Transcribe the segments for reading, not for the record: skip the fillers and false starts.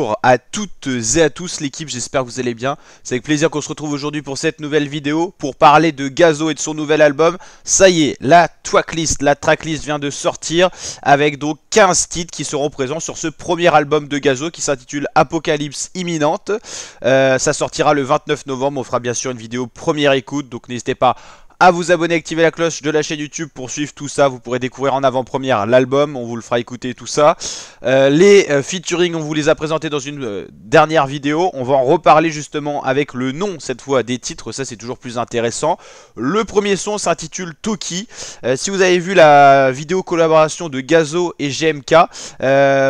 Bonjour à toutes et à tous l'équipe, j'espère que vous allez bien. C'est avec plaisir qu'on se retrouve aujourd'hui pour cette nouvelle vidéo pour parler de Gazo et de son nouvel album. Ça y est, la tracklist vient de sortir avec donc 15 titres qui seront présents sur ce premier album de Gazo qui s'intitule Apocalypse imminente. Ça sortira le 29 novembre, on fera bien sûr une vidéo première écoute, donc n'hésitez pas à vous abonner, activer la cloche de la chaîne YouTube pour suivre tout ça. Vous pourrez découvrir en avant-première l'album, on vous le fera écouter tout ça. Les featuring, on vous les a présentés dans une dernière vidéo. On va en reparler justement avec le nom cette fois des titres, ça c'est toujours plus intéressant. Le premier son s'intitule Toki. Si vous avez vu la vidéo collaboration de Gazo et GMK,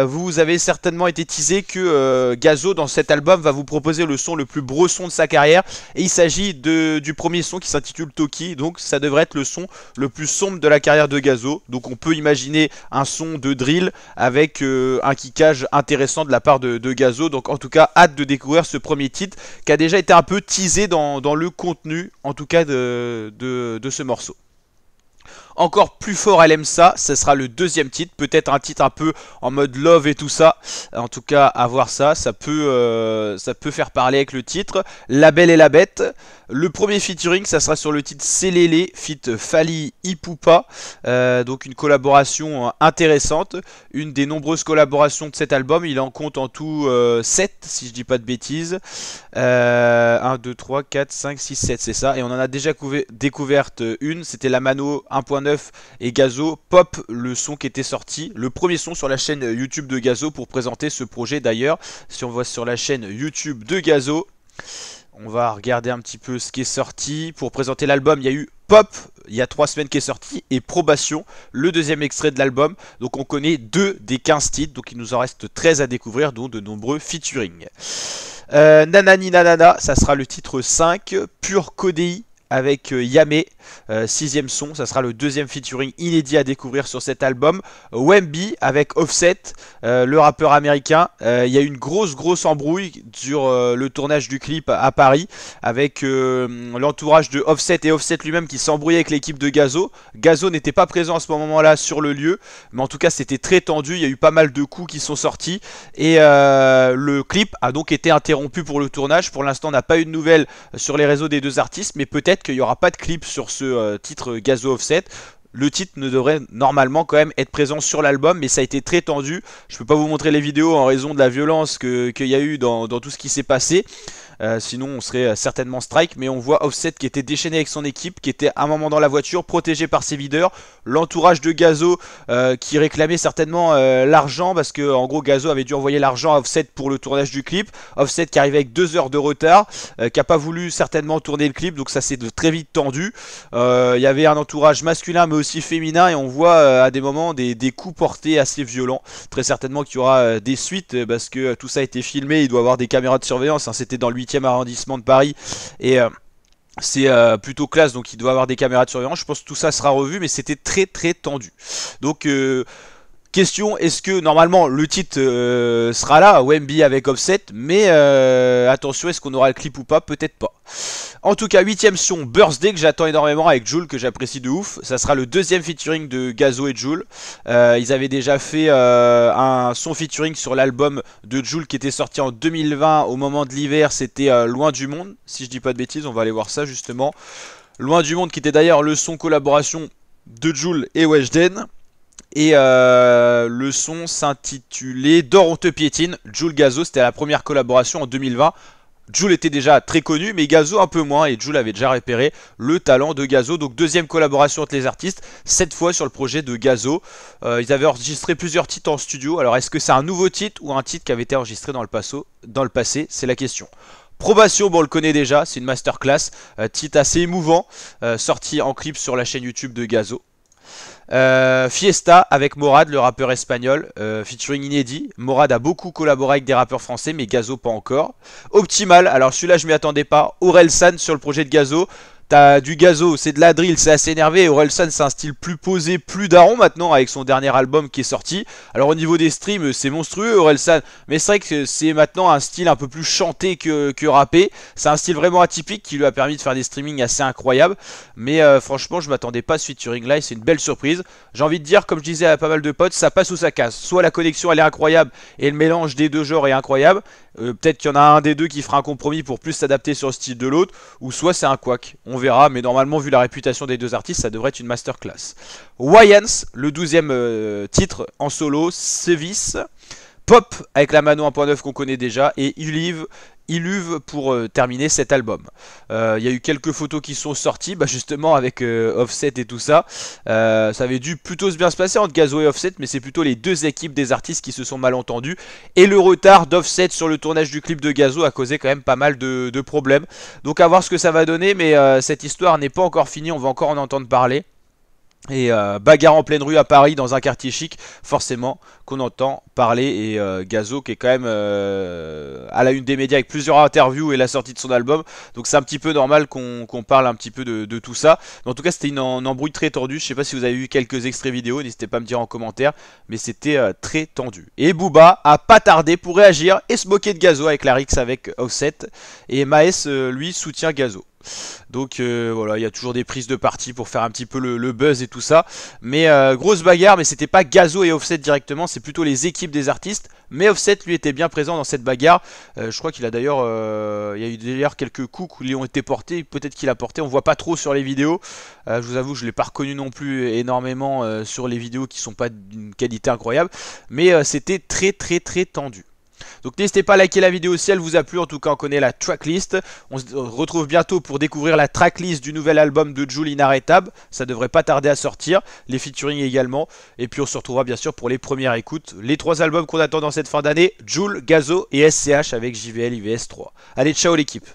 vous avez certainement été teasé que Gazo dans cet album va vous proposer le son le plus bresson de sa carrière. Et il s'agit du premier son qui s'intitule Toki. Donc ça devrait être le son le plus sombre de la carrière de Gazo. Donc on peut imaginer un son de drill avec un kickage intéressant de la part de Gazo. Donc en tout cas hâte de découvrir ce premier titre qui a déjà été un peu teasé dans le contenu en tout cas de ce morceau. Encore plus fort, elle aime ça, ce sera le deuxième titre, peut-être un titre un peu en mode love et tout ça. En tout cas, à voir ça, ça peut faire parler avec le titre. La Belle et la Bête. Le premier featuring, ça sera sur le titre Selele, feat Fally Ipupa. Donc une collaboration intéressante, une des nombreuses collaborations de cet album. Il en compte en tout 7, si je dis pas de bêtises. 1, 2, 3, 4, 5, 6, 7, c'est ça. Et on en a déjà découverte une, c'était la Mano 1.9 et Gazo Pop, le son qui était sorti, le premier son sur la chaîne YouTube de Gazo pour présenter ce projet d'ailleurs. Si on voit sur la chaîne YouTube de Gazo, on va regarder un petit peu ce qui est sorti. Pour présenter l'album, il y a eu Pop, il y a 3 semaines qui est sorti, et Probation, le deuxième extrait de l'album. Donc on connaît 2 des 15 titres, donc il nous en reste 13 à découvrir, dont de nombreux featuring. Nanani Nanana, ça sera le titre 5, Pure Codei avec Yame, 6ème son, ça sera le deuxième featuring inédit à découvrir sur cet album. Wemby avec Offset, le rappeur américain. Il y a eu une grosse embrouille sur le tournage du clip à Paris avec l'entourage de Offset et Offset lui-même qui s'embrouillait avec l'équipe de Gazo. Gazo n'était pas présent à ce moment-là sur le lieu, mais en tout cas c'était très tendu, il y a eu pas mal de coups qui sont sortis et le clip a donc été interrompu pour le tournage. Pour l'instant on n'a pas eu de nouvelles sur les réseaux des deux artistes, mais peut-être qu'il n'y aura pas de clip sur ce titre Gazo Offset. Le titre ne devrait normalement quand même être présent sur l'album, mais ça a été très tendu. Je peux pas vous montrer les vidéos en raison de la violence qu'il y a eu dans tout ce qui s'est passé. Sinon on serait certainement strike, mais on voit Offset qui était déchaîné avec son équipe, qui était à un moment dans la voiture, protégé par ses videurs. L'entourage de Gazo qui réclamait certainement l'argent, parce que en gros Gazo avait dû envoyer l'argent à Offset pour le tournage du clip. Offset qui arrivait avec 2 heures de retard, qui a pas voulu certainement tourner le clip, donc ça s'est très vite tendu. Il y avait un entourage masculin mais aussi féminin, et on voit à des moments des coups portés assez violents. Très certainement qu'il y aura des suites, parce que tout ça a été filmé, il doit y avoir des caméras de surveillance, hein. C'était dans le 8e arrondissement de Paris, et c'est plutôt classe, donc il doit avoir des caméras de surveillance. Je pense que tout ça sera revu, mais c'était très tendu. Donc question, est-ce que normalement le titre sera là, Wemby avec Offset, mais attention, est-ce qu'on aura le clip ou pas? Peut-être pas. En tout cas, 8ème son, Birthday, que j'attends énormément avec Jul, que j'apprécie de ouf. Ça sera le deuxième featuring de Gazo et Jul. Ils avaient déjà fait un son featuring sur l'album de Jul qui était sorti en 2020 au moment de l'hiver. C'était Loin du Monde, si je dis pas de bêtises, on va aller voir ça justement. Loin du Monde qui était d'ailleurs le son collaboration de Jul et Weshden. Et le son s'intitulait Dors on te piétine, Jul Gazo, c'était la première collaboration en 2020. Jul était déjà très connu, mais Gazo un peu moins, et Jul avait déjà repéré le talent de Gazo. Donc deuxième collaboration entre les artistes, cette fois sur le projet de Gazo. Ils avaient enregistré plusieurs titres en studio. Alors est-ce que c'est un nouveau titre ou un titre qui avait été enregistré dans le passé? C'est la question. Probation, bon on le connaît déjà, c'est une masterclass, titre assez émouvant, sorti en clip sur la chaîne YouTube de Gazo. Fiesta avec Morad, le rappeur espagnol, featuring inédit. Morad a beaucoup collaboré avec des rappeurs français, mais Gazo pas encore. Optimal, alors celui-là je m'y attendais pas. Orelsan sur le projet de Gazo. T'as du Gazo, c'est de la drill, c'est assez énervé. Orelsan, c'est un style plus posé, plus daron maintenant avec son dernier album qui est sorti. Alors au niveau des streams, c'est monstrueux Orelsan, mais c'est vrai que c'est maintenant un style un peu plus chanté que rappé. C'est un style vraiment atypique qui lui a permis de faire des streamings assez incroyables. Mais franchement, je m'attendais pas à ce featuring là et c'est une belle surprise. J'ai envie de dire, comme je disais à pas mal de potes, ça passe ou ça casse. Soit la connexion elle est incroyable et le mélange des deux genres est incroyable. Peut-être qu'il y en a un des deux qui fera un compromis pour plus s'adapter sur le style de l'autre, ou soit c'est un couac. On verra, mais normalement, vu la réputation des deux artistes, ça devrait être une masterclass. Wayans, le 12e titre en solo, Sevis. Pop avec la Mano 1.9 qu'on connaît déjà, et Iluve pour terminer cet album. Il y a eu quelques photos qui sont sorties, justement avec Offset et tout ça. Ça avait dû plutôt bien se passer entre Gazo et Offset, mais c'est plutôt les deux équipes des artistes qui se sont mal entendus. Et le retard d'Offset sur le tournage du clip de Gazo a causé quand même pas mal de problèmes. Donc à voir ce que ça va donner, mais cette histoire n'est pas encore finie, on va encore en entendre parler. Et bagarre en pleine rue à Paris dans un quartier chic, forcément qu'on entend parler. Et Gazo qui est quand même à la une des médias avec plusieurs interviews et la sortie de son album. Donc c'est un petit peu normal qu'on parle un petit peu de tout ça. Mais en tout cas c'était une embrouille très tendue. Je sais pas si vous avez vu quelques extraits vidéo, n'hésitez pas à me dire en commentaire. Mais c'était très tendu. Et Booba a pas tardé pour réagir et se moquer de Gazo avec la Rix avec Offset. Et Maes lui soutient Gazo. Donc voilà, il y a toujours des prises de parti pour faire un petit peu le buzz et tout ça. Mais grosse bagarre, mais c'était pas Gazo et Offset directement, c'est plutôt les équipes des artistes. Mais Offset lui était bien présent dans cette bagarre. Je crois qu'il a d'ailleurs, il y a eu d'ailleurs quelques coups qui lui ont été portés. Peut-être qu'il a porté, on voit pas trop sur les vidéos. Je vous avoue, je l'ai pas reconnu non plus énormément sur les vidéos qui sont pas d'une qualité incroyable. Mais c'était très tendu. Donc n'hésitez pas à liker la vidéo si elle vous a plu, en tout cas on connaît la tracklist. On se retrouve bientôt pour découvrir la tracklist du nouvel album de Jul Inarrêtable. Ça devrait pas tarder à sortir, les featuring également. Et puis on se retrouvera bien sûr pour les premières écoutes. Les 3 albums qu'on attend dans cette fin d'année, Jul, Gazo et SCH avec JVL IVS 3. Allez, ciao l'équipe.